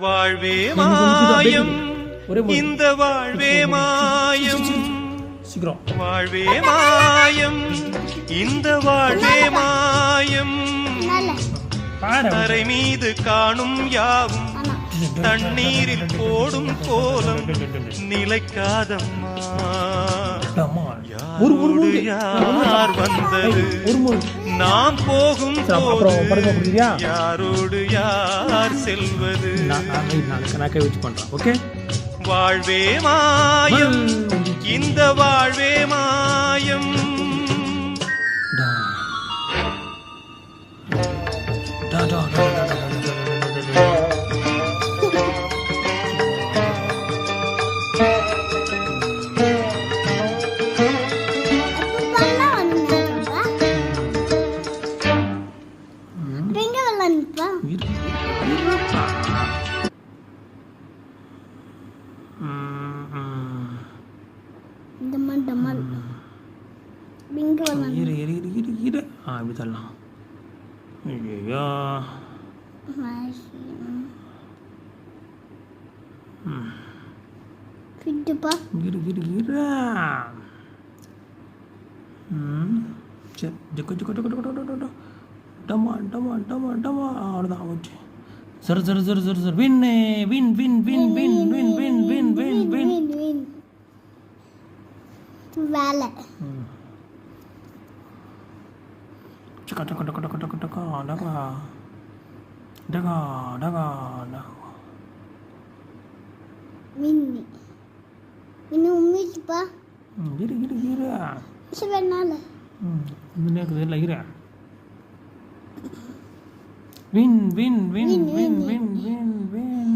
வாழ்வே மாயம் இந்த வாழ்வே மாயம் வாழ்வே மாயம் இந்த வாழ்வே மாயம் தரை மீது காணும் யாவும் தண்ணீரில் போடும் கோலம் நிலைக்காதம்மா யாரோடு யார் வந்தது நாம் போகும் போது யாரோடு யார் செல்வது வாழ்வே மாயம் இந்த வாழ்வே மாயம் இப்படி தரலாம். ஐயோ அவ்வளோதான் ஓகே. சரி சரி சரி சரி சரி win win win win win win win win win win வேலை டகா டகா டகா டகா டகா டகா டகா டகா டகா டகா மின்னி இன்னும் உம்மிச்சுப்பா இரு இரு இரு சிவனால இது நேக்குது இல்லை இரு win win win win win win win